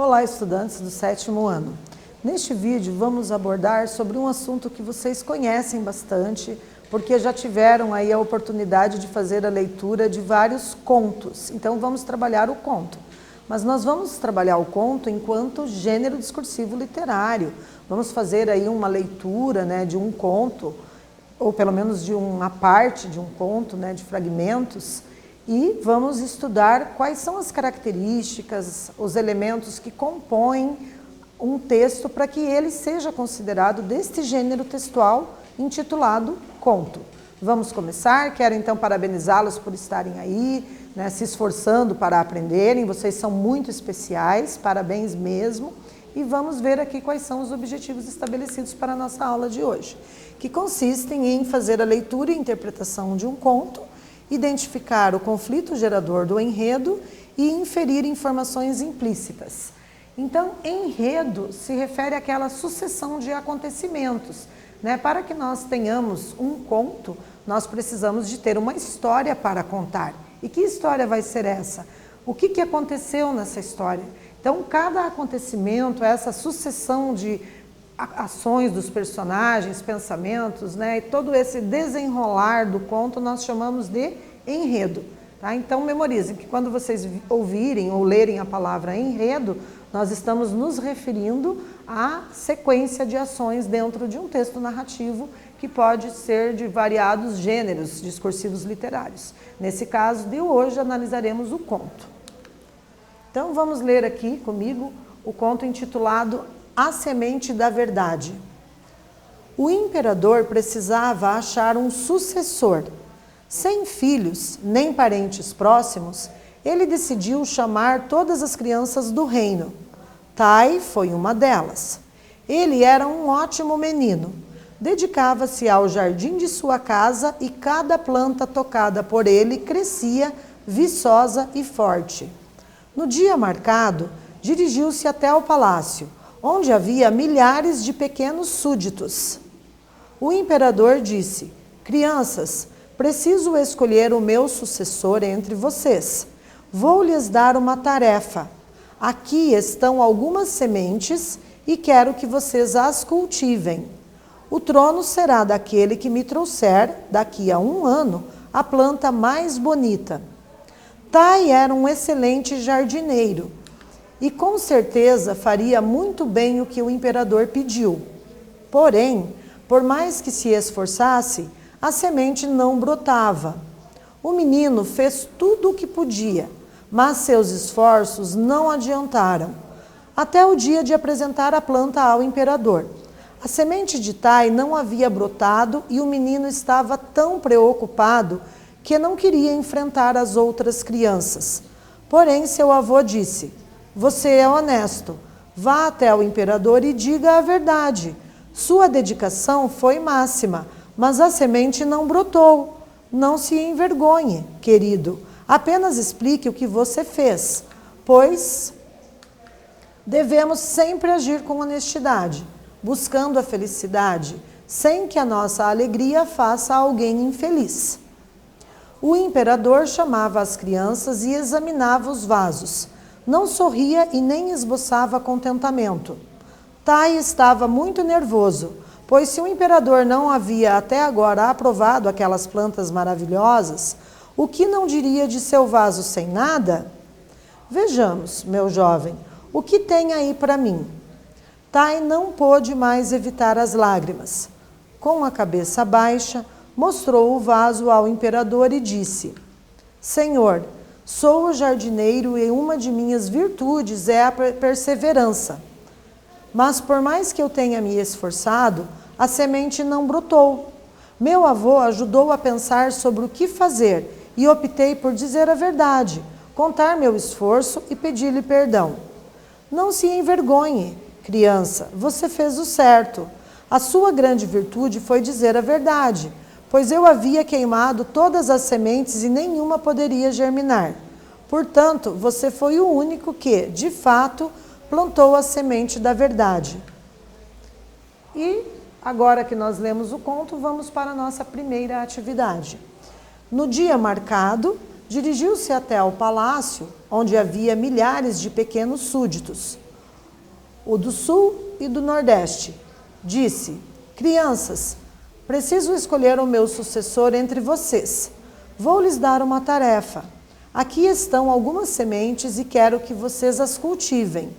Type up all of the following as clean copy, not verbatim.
Olá, estudantes do 7º ano. Neste vídeo vamos abordar sobre um assunto que vocês conhecem bastante, porque já tiveram aí a oportunidade de fazer a leitura de vários contos. Então vamos trabalhar o conto. Mas nós vamos trabalhar o conto enquanto gênero discursivo literário. Vamos fazer aí uma leitura, de um conto, ou pelo menos de uma parte de um conto, de fragmentos, e vamos estudar quais são as características, os elementos que compõem um texto para que ele seja considerado deste gênero textual intitulado conto. Vamos começar, quero então parabenizá-los por estarem aí, se esforçando para aprenderem, vocês são muito especiais, parabéns mesmo, e vamos ver aqui quais são os objetivos estabelecidos para a nossa aula de hoje, que consistem em fazer a leitura e interpretação de um conto, identificar o conflito gerador do enredo e inferir informações implícitas. Então, enredo se refere àquela sucessão de acontecimentos. Para que nós tenhamos um conto, nós precisamos de ter uma história para contar. E que história vai ser essa? O que aconteceu nessa história? Então, cada acontecimento, essa sucessão de ações dos personagens, pensamentos, e todo esse desenrolar do conto nós chamamos de enredo. Então memorizem que quando vocês ouvirem ou lerem a palavra enredo, nós estamos nos referindo à sequência de ações dentro de um texto narrativo que pode ser de variados gêneros discursivos literários. Nesse caso de hoje analisaremos o conto. Então vamos ler aqui comigo o conto intitulado A Semente da Verdade. O imperador precisava achar um sucessor. Sem filhos, nem parentes próximos, ele decidiu chamar todas as crianças do reino. Tai foi uma delas. Ele era um ótimo menino. Dedicava-se ao jardim de sua casa e cada planta tocada por ele crescia viçosa e forte. No dia marcado, dirigiu-se até o palácio, onde havia milhares de pequenos súditos. O imperador disse: crianças, preciso escolher o meu sucessor entre vocês. Vou lhes dar uma tarefa. Aqui estão algumas sementes e quero que vocês as cultivem. O trono será daquele que me trouxer, daqui a 1 ano, a planta mais bonita. Tai era um excelente jardineiro e com certeza faria muito bem o que o imperador pediu. Porém, por mais que se esforçasse, a semente não brotava. O menino fez tudo o que podia, mas seus esforços não adiantaram. Até o dia de apresentar a planta ao imperador. A semente de Tai não havia brotado e o menino estava tão preocupado que não queria enfrentar as outras crianças. Porém, seu avô disse: você é honesto. Vá até o imperador e diga a verdade. Sua dedicação foi máxima, mas a semente não brotou. Não se envergonhe, querido. Apenas explique o que você fez, pois devemos sempre agir com honestidade, buscando a felicidade, sem que a nossa alegria faça alguém infeliz. O imperador chamava as crianças e examinava os vasos. Não sorria e nem esboçava contentamento. Tai estava muito nervoso, pois se o imperador não havia até agora aprovado aquelas plantas maravilhosas, o que não diria de seu vaso sem nada? Vejamos, meu jovem, o que tem aí para mim? Tai não pôde mais evitar as lágrimas. Com a cabeça baixa, mostrou o vaso ao imperador e disse: Senhor, sou o jardineiro e uma de minhas virtudes é a perseverança. Mas por mais que eu tenha me esforçado, a semente não brotou. Meu avô ajudou a pensar sobre o que fazer e optei por dizer a verdade, contar meu esforço e pedir-lhe perdão. Não se envergonhe, criança, você fez o certo. A sua grande virtude foi dizer a verdade, pois eu havia queimado todas as sementes e nenhuma poderia germinar. Portanto, você foi o único que, de fato, plantou a semente da verdade. E agora que nós lemos o conto, vamos para a nossa primeira atividade. No dia dirigiu-se até ao palácio, onde havia milhares de pequenos súditos. o do Sul e do Nordeste. Disse: crianças, preciso escolher o meu sucessor entre vocês. Vou lhes dar uma tarefa. Aqui estão algumas sementes e quero que vocês as cultivem.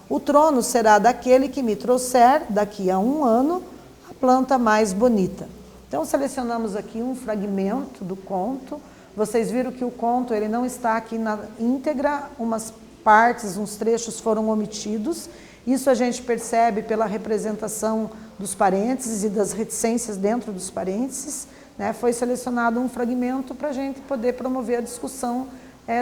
O trono será daquele que me trouxer, daqui a 1 ano, a planta mais bonita. Então, selecionamos aqui um fragmento do conto. Vocês viram que o conto ele não está aqui na íntegra, umas partes, uns trechos foram omitidos. Isso a gente percebe pela representação dos parênteses e das reticências dentro dos parênteses. Né? Foi selecionado um fragmento para a gente poder promover a discussão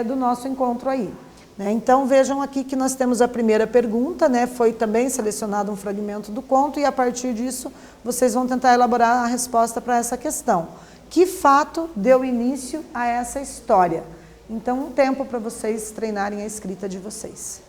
do nosso encontro aí. Né? Então, vejam aqui que nós temos a primeira pergunta, né? Foi também selecionado um fragmento do conto e a partir disso vocês vão tentar elaborar a resposta para essa questão. Que fato deu início a essa história? Então, um tempo para vocês treinarem a escrita de vocês.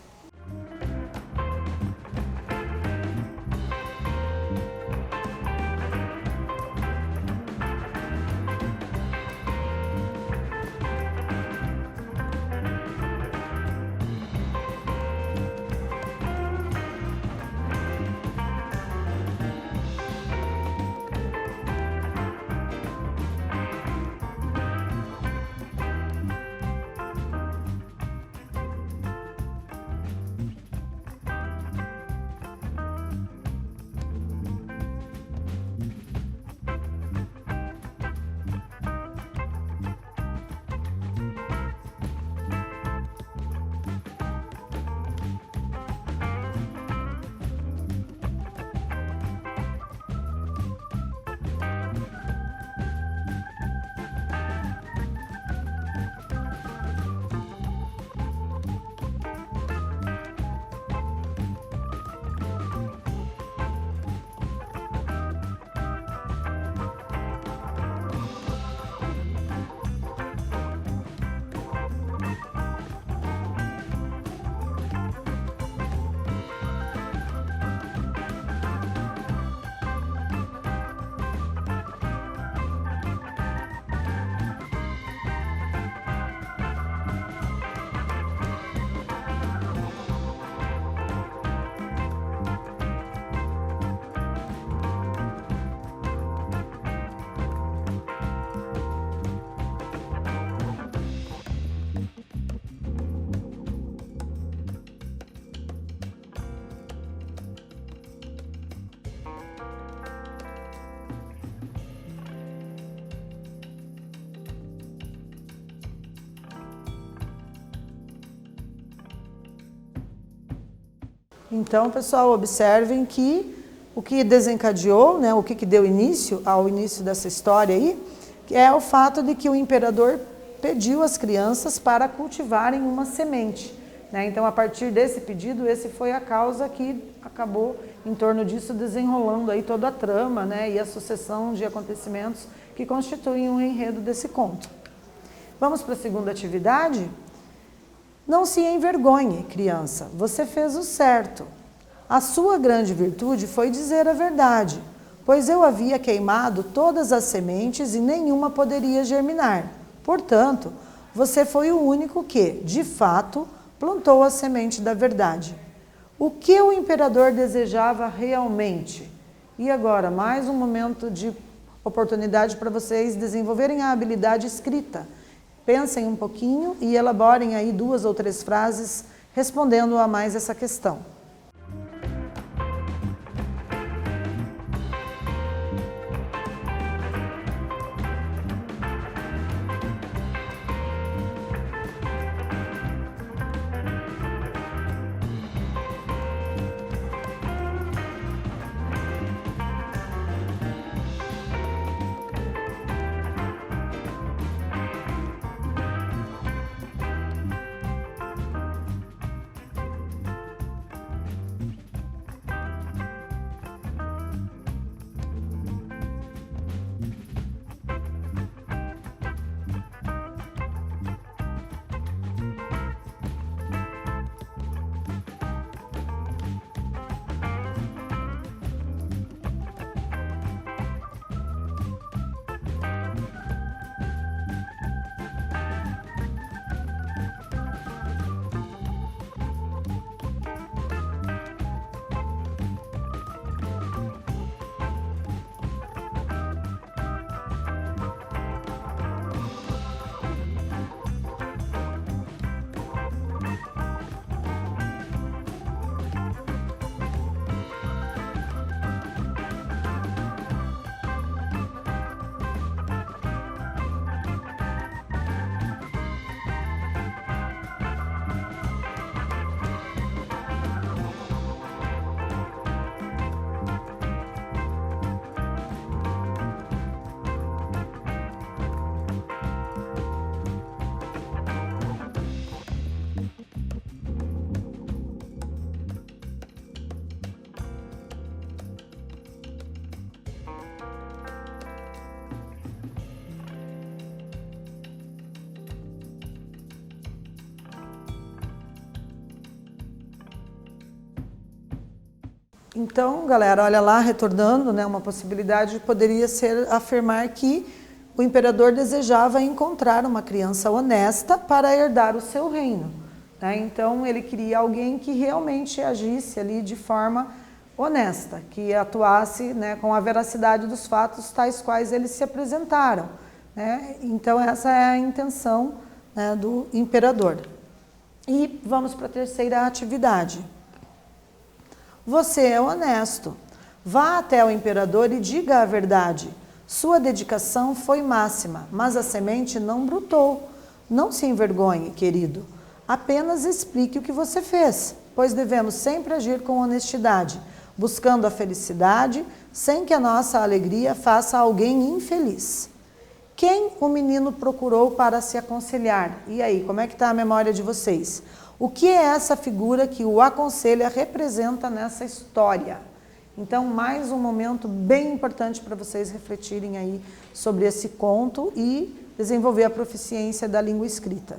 Então, pessoal, observem que o que desencadeou, né, o que deu início ao início dessa história aí, é o fato de que o imperador pediu às crianças para cultivarem uma semente. Né? Então, a partir desse pedido, esse foi a causa que acabou, em torno disso, desenrolando aí toda a trama, né, e a sucessão de acontecimentos que constituem o enredo desse conto. Vamos para a segunda atividade? Não se envergonhe, criança, você fez o certo. A sua grande virtude foi dizer a verdade, pois eu havia queimado todas as sementes e nenhuma poderia germinar. Portanto, você foi o único que, de fato, plantou a semente da verdade. O que o imperador desejava realmente? E agora, mais um momento de oportunidade para vocês desenvolverem a habilidade escrita. Pensem um pouquinho e elaborem aí 2 ou 3 frases respondendo a mais essa questão. Então, galera, olha lá, retornando, né, uma possibilidade poderia ser afirmar que o imperador desejava encontrar uma criança honesta para herdar o seu reino, né? Então, ele queria alguém que realmente agisse ali de forma honesta, que atuasse, né, com a veracidade dos fatos tais quais eles se apresentaram, né? Então, essa é a intenção, né, do imperador. E vamos para a terceira atividade. Você é honesto. Vá até o imperador e diga a verdade. Sua dedicação foi máxima, mas a semente não brotou. Não se envergonhe, querido. Apenas explique o que você fez, pois devemos sempre agir com honestidade, buscando a felicidade, sem que a nossa alegria faça alguém infeliz. Quem o menino procurou para se aconselhar? E aí, como é que está a memória de vocês? O que é essa figura que o aconselha representa nessa história? Então, mais um momento bem importante para vocês refletirem aí sobre esse conto e desenvolver a proficiência da língua escrita.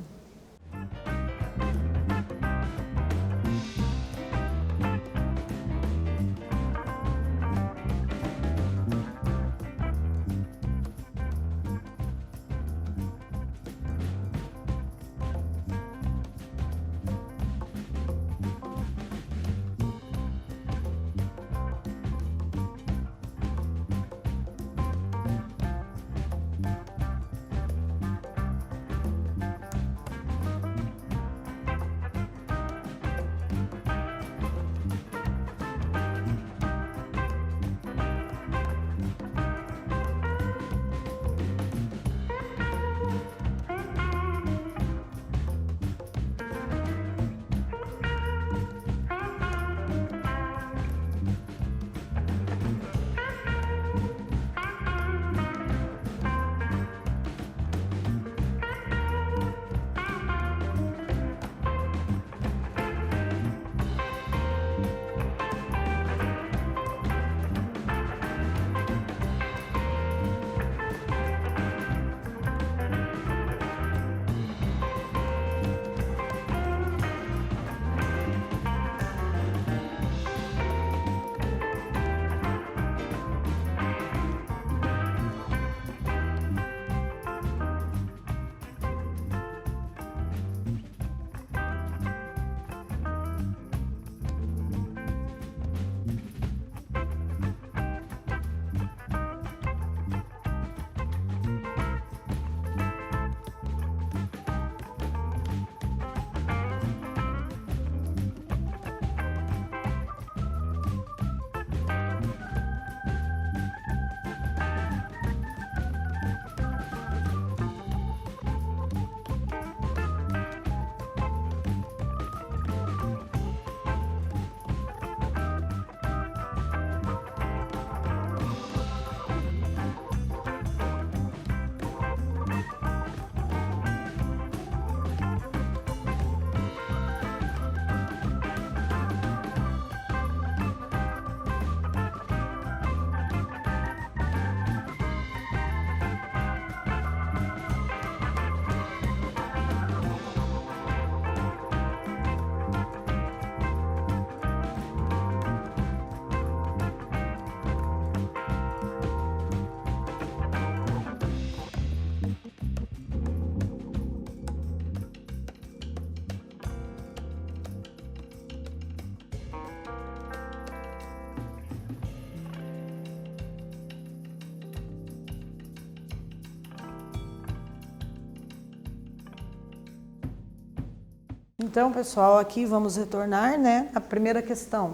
Então, pessoal, aqui vamos retornar, né? A primeira questão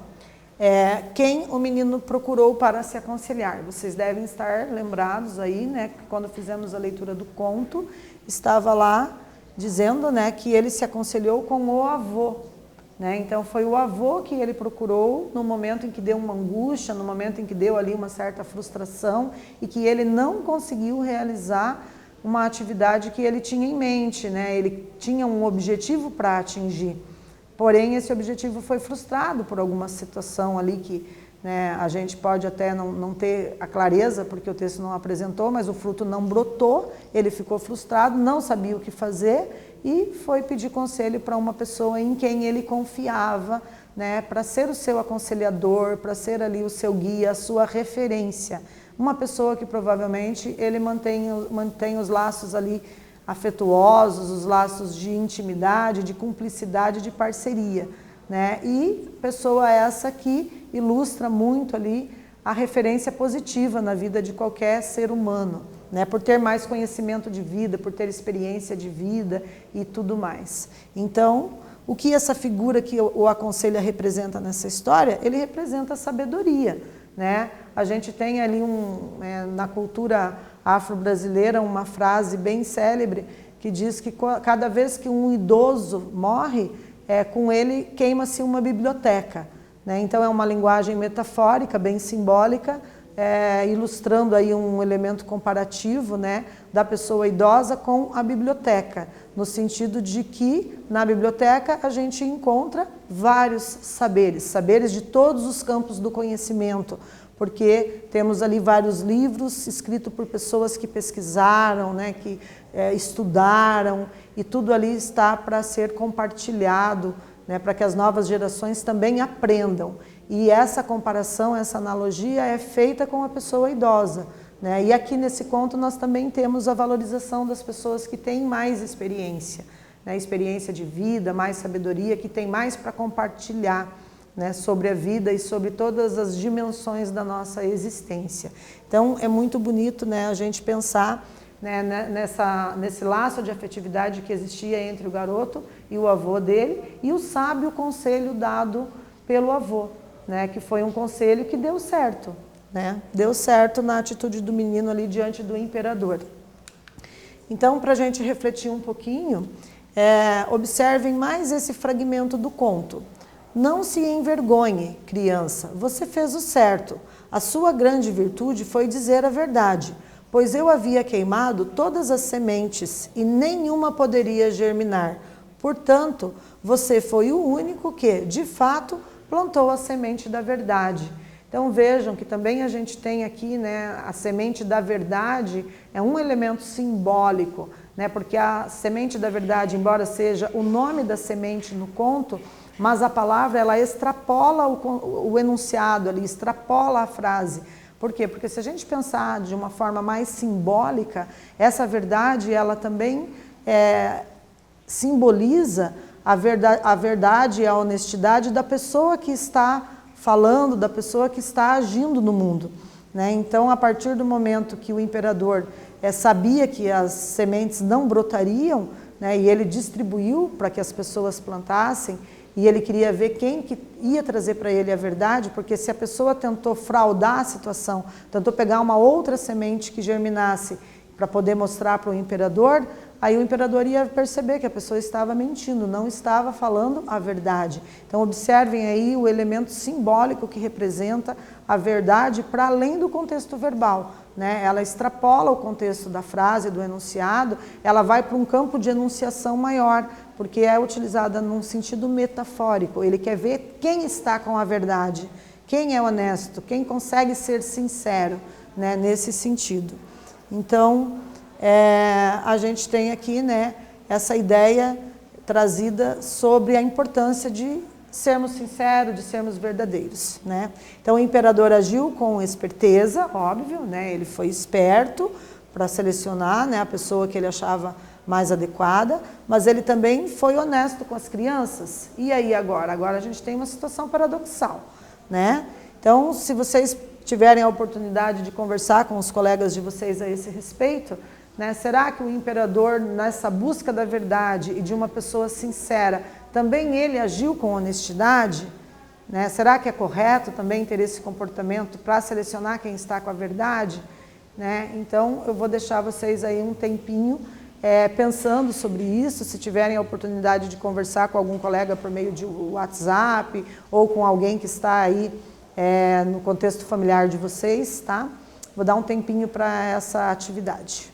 é quem o menino procurou para se aconselhar. Vocês devem estar lembrados aí, né? Que quando fizemos a leitura do conto, estava lá dizendo, né, que ele se aconselhou com o avô, né? Então, foi o avô que ele procurou no momento em que deu uma angústia, no momento em que deu ali uma certa frustração e que ele não conseguiu realizar uma atividade que ele tinha em mente, né? Ele tinha um objetivo para atingir, porém esse objetivo foi frustrado por alguma situação ali que, né, a gente pode até não ter a clareza, porque o texto não apresentou, mas o fruto não brotou, ele ficou frustrado, não sabia o que fazer e foi pedir conselho para uma pessoa em quem ele confiava, né, para ser o seu aconselhador, para ser ali o seu guia, a sua referência. Uma pessoa que provavelmente ele mantém os laços ali afetuosos, os laços de intimidade, de cumplicidade, de parceria, né? E pessoa essa que ilustra muito ali a referência positiva na vida de qualquer ser humano, né? Por ter mais conhecimento de vida, por ter experiência de vida e tudo mais. Então, o que essa figura que o aconselha representa nessa história? Ele representa a sabedoria, né? A gente tem ali na cultura afro-brasileira uma frase bem célebre que diz que cada vez que um idoso morre, com ele queima-se uma biblioteca, né? Então é uma linguagem metafórica, bem simbólica, ilustrando aí um elemento comparativo, né, da pessoa idosa com a biblioteca, no sentido de que na biblioteca a gente encontra vários saberes, saberes de todos os campos do conhecimento, porque temos ali vários livros escritos por pessoas que pesquisaram, né, que estudaram, e tudo ali está para ser compartilhado, né, para que as novas gerações também aprendam. E essa comparação, essa analogia é feita com a pessoa idosa, né? E aqui nesse conto nós também temos a valorização das pessoas que têm mais experiência, né? Experiência de vida, mais sabedoria, que tem mais para compartilhar, né, sobre a vida e sobre todas as dimensões da nossa existência. Então é muito bonito, né, a gente pensar, né, nesse laço de afetividade que existia entre o garoto e o avô dele e o sábio conselho dado pelo avô, né, que foi um conselho que deu certo, né? Deu certo na atitude do menino ali diante do imperador. Então, para a gente refletir um pouquinho, observem mais esse fragmento do conto. Não se envergonhe, criança, você fez o certo. A sua grande virtude foi dizer a verdade, pois eu havia queimado todas as sementes e nenhuma poderia germinar. Portanto, você foi o único que, de fato, plantou a semente da verdade. Então vejam que também a gente tem aqui, né, a semente da verdade é um elemento simbólico, né, porque a semente da verdade, embora seja o nome da semente no conto, mas a palavra ela extrapola o enunciado ali, extrapola a frase. Por quê? Porque se a gente pensar de uma forma mais simbólica, essa verdade ela também simboliza a verdade e a honestidade da pessoa que está falando, da pessoa que está agindo no mundo, né? Então, a partir do momento que o imperador sabia que as sementes não brotariam, né, e ele distribuiu para que as pessoas plantassem, e ele queria ver quem que ia trazer para ele a verdade, porque se a pessoa tentou fraudar a situação, tentou pegar uma outra semente que germinasse para poder mostrar para o imperador, aí o imperador ia perceber que a pessoa estava mentindo, não estava falando a verdade. Então observem aí o elemento simbólico que representa a verdade para além do contexto verbal, né? Ela extrapola o contexto da frase, do enunciado, ela vai para um campo de enunciação maior, porque é utilizada num sentido metafórico. Ele quer ver quem está com a verdade, quem é honesto, quem consegue ser sincero, né, nesse sentido. Então, a gente tem aqui, né, essa ideia trazida sobre a importância de sermos sinceros, de sermos verdadeiros, né? Então o imperador agiu com esperteza, óbvio, né? Ele foi esperto para selecionar, né, a pessoa que ele achava mais adequada, mas ele também foi honesto com as crianças. E aí agora? Agora a gente tem uma situação paradoxal, né? Então, se vocês tiverem a oportunidade de conversar com os colegas de vocês a esse respeito, né, será que o imperador, nessa busca da verdade e de uma pessoa sincera, também ele agiu com honestidade? Né? Será que é correto também ter esse comportamento para selecionar quem está com a verdade? Né? Então, eu vou deixar vocês aí um tempinho pensando sobre isso, se tiverem a oportunidade de conversar com algum colega por meio de WhatsApp ou com alguém que está aí no contexto familiar de vocês, tá? Vou dar um tempinho para essa atividade.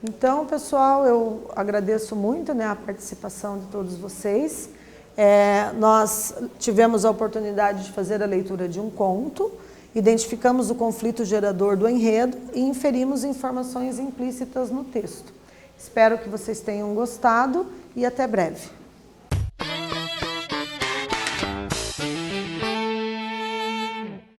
Então, pessoal, eu agradeço muito, né, a participação de todos vocês. Nós tivemos a oportunidade de fazer a leitura de um conto, identificamos o conflito gerador do enredo e inferimos informações implícitas no texto. Espero que vocês tenham gostado e até breve.